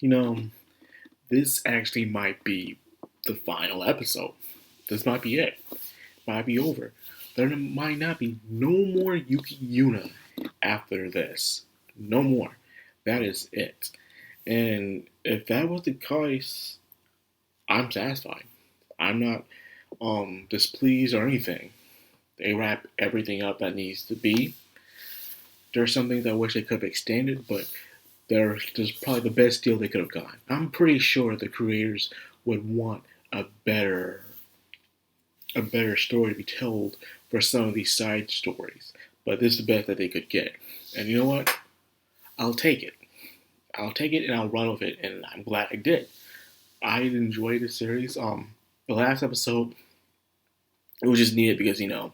You know, this actually might be the final episode. This might be it. Might be over. There might not be no more Yuki Yuna after this. No more. That is it. And if that was the case, I'm satisfied. I'm not displeased or anything. They wrap everything up that needs to be. There's some things I wish they could have extended, but there's probably the best deal they could have gotten. I'm pretty sure the creators would want a better a better story to be told for some of these side stories. But this is the best that they could get. And you know what? I'll take it. I'll take it and I'll run with it, and I'm glad I did. I enjoyed the series. The last episode, it was just needed because even though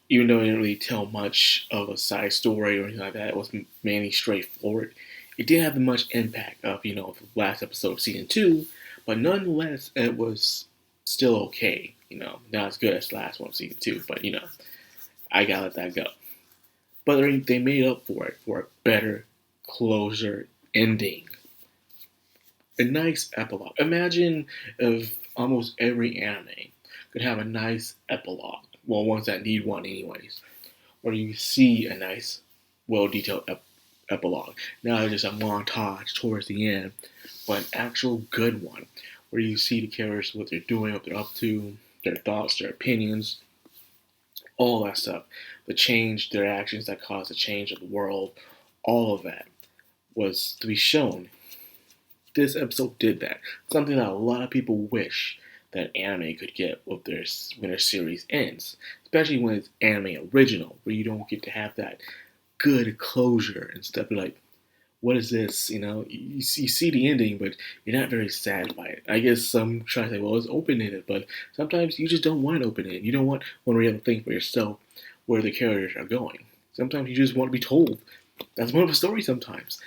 it didn't really tell much of a side story or anything like that, it was mainly straightforward. It didn't have much impact of the last episode of season two, but nonetheless, it was still okay. Not as good as the last one of season two, but I gotta let that go. But they made up for it for a better closure ending, a nice epilogue. Imagine if almost every anime could have a nice epilogue. Well, ones that need one, anyways, where you see a nice, well detailed epilogue. Not just a montage towards the end, but an actual good one where you see the characters, what they're doing, what they're up to, their thoughts, their opinions, all that stuff. The change, their actions that cause the change of the world, all of that was to be shown. This episode did that. Something that a lot of people wish that anime could get with when their series ends, especially when it's anime original, where you don't get to have that good closure and stuff like, what is this? You see the ending, but you're not very sad by it. I guess some try to say, well, it's open-ended, but sometimes you just don't want it open-ended. You don't want to be able to think for yourself where the characters are going. Sometimes you just want to be told. That's one of the story sometimes.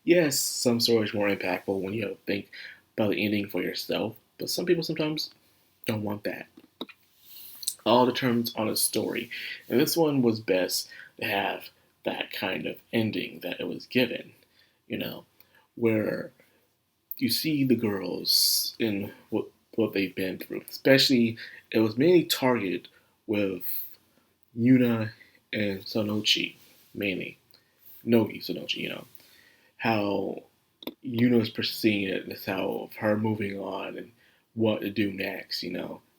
Yes, some stories are more impactful when you have to think about the ending for yourself, but some people sometimes don't want that. All determines on a story, and this one was best to have that kind of ending that it was given, you know, where you see the girls in what they've been through. Especially, it was mainly targeted with Yuna and Sonochi, mainly. Nogi Sonochi, how Yuna's perceiving it and how of her moving on and what to do next,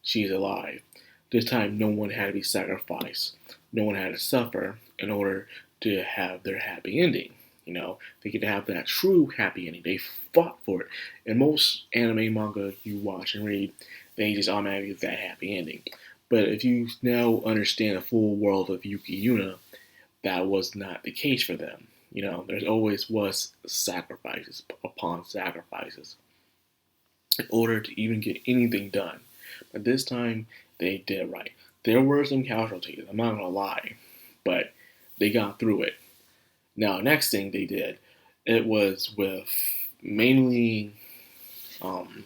she's alive. This time no one had to be sacrificed. No one had to suffer in order to have their happy ending. They could have that true happy ending. They fought for it. In most anime manga you watch and read, they just automatically get that happy ending. But if you now understand the full world of Yuki Yuna, that was not the case for them. There always was sacrifices upon sacrifices in order to even get anything done. But this time, they did it right. There were some casualties, I'm not gonna lie, but they got through it. Now, next thing they did, it was with mainly um,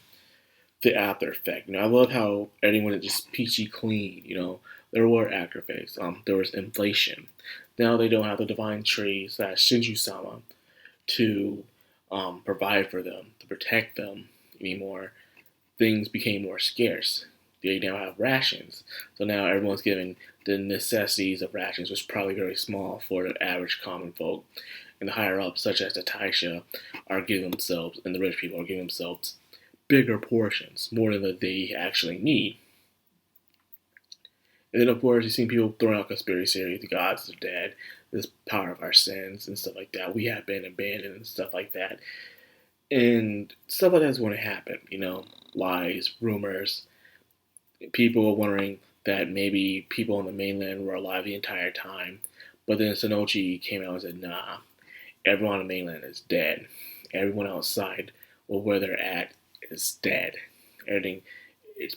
the after effect. I love how everyone is just peachy clean. There were after effects. There was inflation. Now they don't have the divine tree slash Shinju Sama to provide for them, to protect them anymore. Things became more scarce. They now have rations. So now everyone's given the necessities of rations, which is probably very small for the average common folk. And the higher ups, such as the Taisha, are giving themselves, and the rich people are giving themselves bigger portions, more than they actually need. And then, of course, you've seen people throwing out conspiracy theories, the gods are dead, this power of our sins, and stuff like that. We have been abandoned, and stuff like that. And stuff like that's going to happen, lies, rumors. People are wondering that maybe people on the mainland were alive the entire time. But then Sonochi came out and said, nah, everyone on the mainland is dead. Everyone outside, or where they're at, is dead. Everything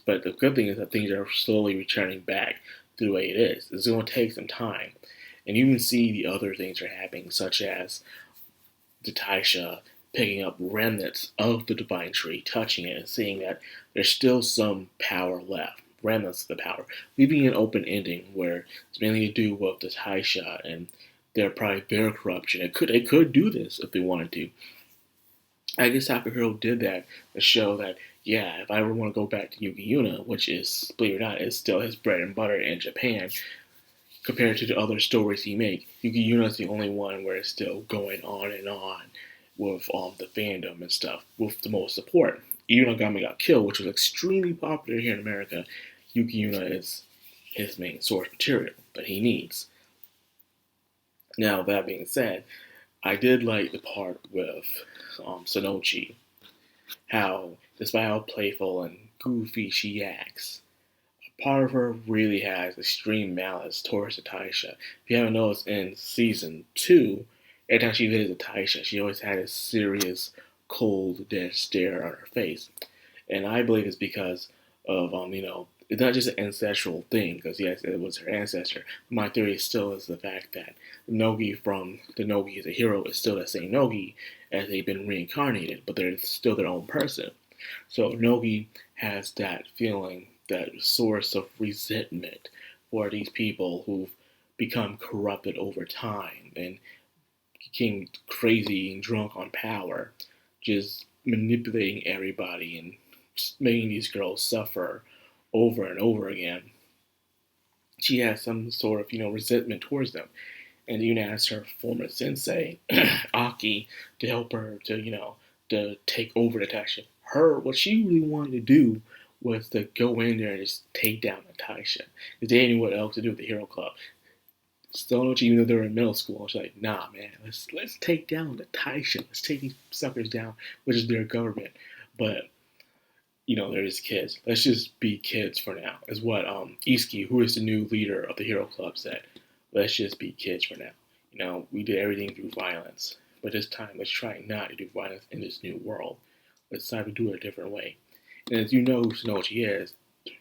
but the good thing is that things are slowly returning back to the way it is. It's going to take some time. And you can see the other things are happening, such as the Taisha picking up remnants of the divine tree, touching it, and seeing that there's still some power left, remnants of the power, leaving an open ending where it's mainly to do with the Taisha and their corruption. They could do this if they wanted to. I guess Takahiro did that to show that, yeah, if I ever want to go back to Yuki Yuna, which is, believe it or not, is still his bread and butter in Japan, compared to the other stories he makes, Yuki Yuna is the only one where it's still going on and on with the fandom and stuff, with the most support. Even though Gami got killed, which was extremely popular here in America, Yuki Yuna is his main source material that he needs. Now, that being said, I did like the part with Sonochi, how, despite how playful and goofy she acts, part of her really has extreme malice towards Taisha. If you haven't noticed, in season 2, every time she visits Taisha, she always had a serious, cold, dead stare on her face. And I believe it's because of, it's not just an ancestral thing, because yes, it was her ancestor. My theory still is the fact that Nogi from the Nogi is a hero is still the same Nogi as they've been reincarnated, but they're still their own person. So Nogi has that feeling, that source of resentment for these people who've become corrupted over time and became crazy and drunk on power, just manipulating everybody and making these girls suffer over and over again. She has some sort of, resentment towards them. And Yuna asked her former sensei, Aki, to help her to, to take over the Taisha. What she really wanted to do was to go in there and just take down Taisha. Because they didn't know what else to do with the Hero Club. Still, even though they were in middle school, she's like, nah, man, let's take down the Taisha. Let's take these suckers down, which is their government. But they're just kids. Let's just be kids for now, is what Iski, who is the new leader of the Hero Club, said. Let's just be kids for now. We did everything through violence, but this time let's try not to do violence in this new world. Let's try to do it a different way. And as you know what she is,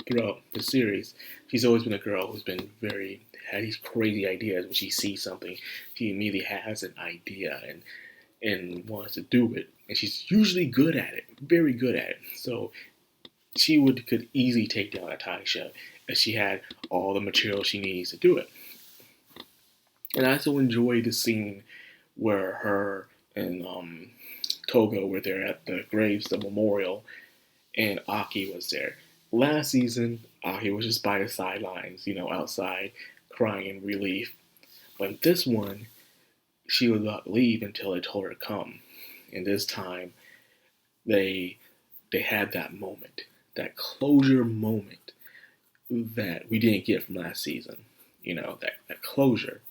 throughout the series, she's always been a girl who's been had these crazy ideas. When she sees something, she immediately has an idea and wants to do it. And she's usually good at it, very good at it. So she could easily take down Taisha if she had all the material she needs to do it. And I also enjoy the scene where her and Togo were there at the graves, the memorial, and Aki was there. Last season, Aki was just by the sidelines, outside, crying in relief. But this one, she would not leave until they told her to come. And this time, they had that moment, that closure moment that we didn't get from last season. That closure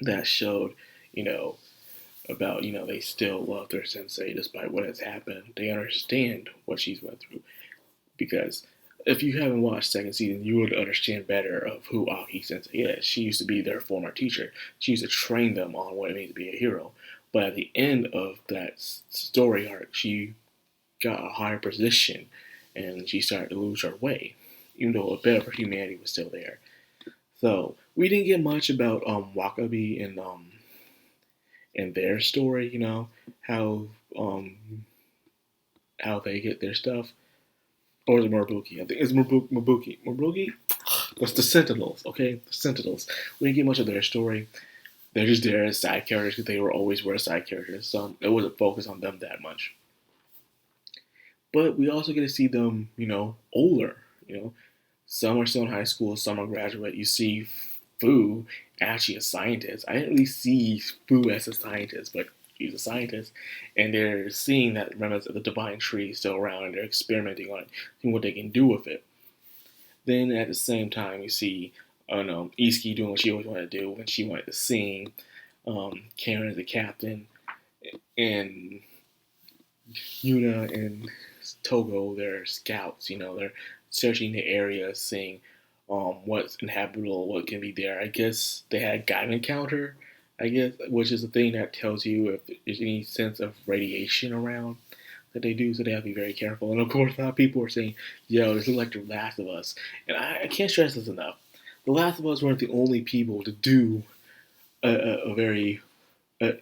that showed, about, they still love their sensei despite what has happened. They understand what she's went through. Because if you haven't watched second season, you would understand better of who Aki Sensei is. She used to be their former teacher. She used to train them on what it means to be a hero. But at the end of that story arc, she got a higher position and she started to lose her way, even though a bit of her humanity was still there. So we didn't get much about Wakabi and their story, how they get their stuff. Or the Mabuki. I think it's Mabuki. Mabuki? That's the Sentinels, okay? The Sentinels. We didn't get much of their story. They're just there as side characters because they were side characters. So it wasn't focused on them that much. But we also get to see them, older. Some are still in high school, some are graduate. You see Fu actually a scientist. I didn't really see Fu as a scientist, but he's a scientist, and they're seeing that remnants of the divine tree still around, and they're experimenting on it, seeing what they can do with it. Then at the same time, you see, Iski doing what she always wanted to do when she wanted to sing. Karen is the captain, and Yuna and Togo, they're scouts. They're searching the area, seeing what's inhabitable, what can be there. I guess they had a guide encounter, which is a thing that tells you if there's any sense of radiation around that they do, so they have to be very careful. And of course, a lot of people are saying, yo, this is like The Last of Us. And I can't stress this enough. The Last of Us weren't the only people to do a very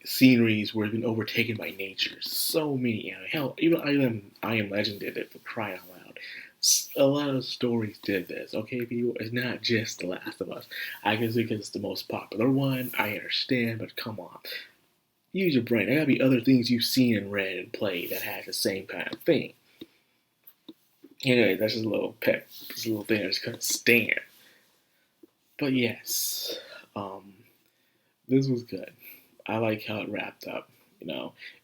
sceneries where it's been overtaken by nature. So many, hell, even I Am Legend did it, for crying out loud. A lot of stories did this, okay, people? It's not just The Last of Us. I guess because it's the most popular one, I understand, but come on. use your brain. There gotta be other things you've seen and read and played that has the same kind of thing. Anyway, that's just a little pet, just a little thing I just couldn't stand. But yes, this was good. I like how it wrapped up.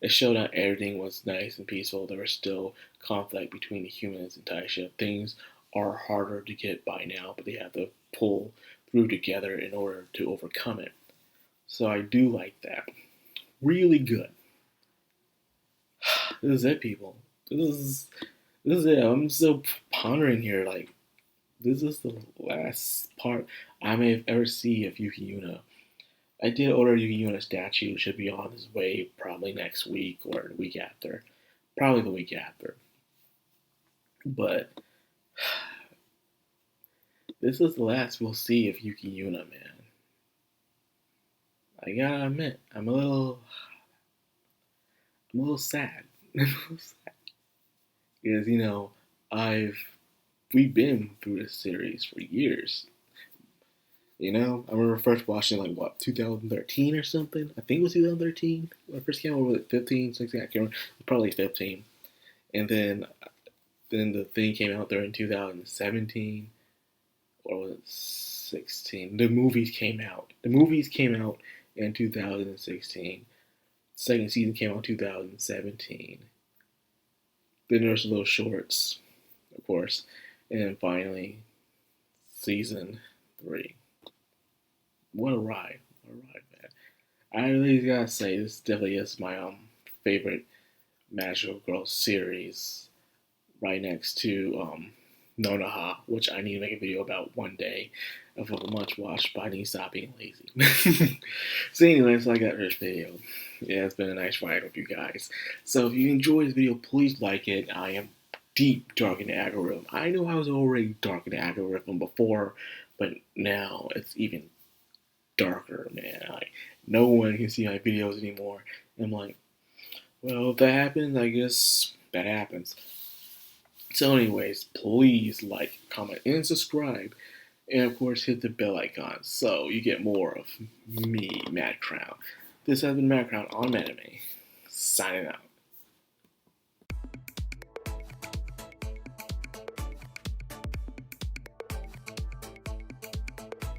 It showed that everything was nice and peaceful. There was still conflict between the humans and Taisha. Things are harder to get by now, but they have to pull through together in order to overcome it. So I do like that. Really good. This is it, people. This is it. I'm still pondering here. Like, this is the last part I may have ever see of Yuki Yuna. I did order Yuki Yuna statue. It should be on his way probably next week or the week after. Probably the week after. But this is the last we'll see of Yuki Yuna, man. I gotta admit, I'm a little sad. Because we've been through this series for years. I remember first watching 2013 or something. I think it was 2013 when I first came over. Was it 15, 16? I can't remember. Probably 15. And then the thing came out there in 2017, or was it 16? The movies came out. The movies came out in 2016. Second season came out in 2017. Then there's little shorts, of course, and then finally, season 3. What a ride! What a ride, man! I really gotta say, this definitely is my favorite Magical Girl series, right next to Nonoha, which I need to make a video about one day of a much watched, but I need to stop being lazy. So anyways, I got this video. Yeah, it's been a nice ride with you guys. So if you enjoyed this video, please like it. I am deep dark in the algorithm. I know I was already dark in the algorithm before, but now it's even darker, man. No one can see my videos anymore. And I'm like, well, if that happens, I guess that happens. So anyways, please like, comment, and subscribe. And of course, hit the bell icon so you get more of me, Madcrown. This has been Madcrown on Anime, signing out.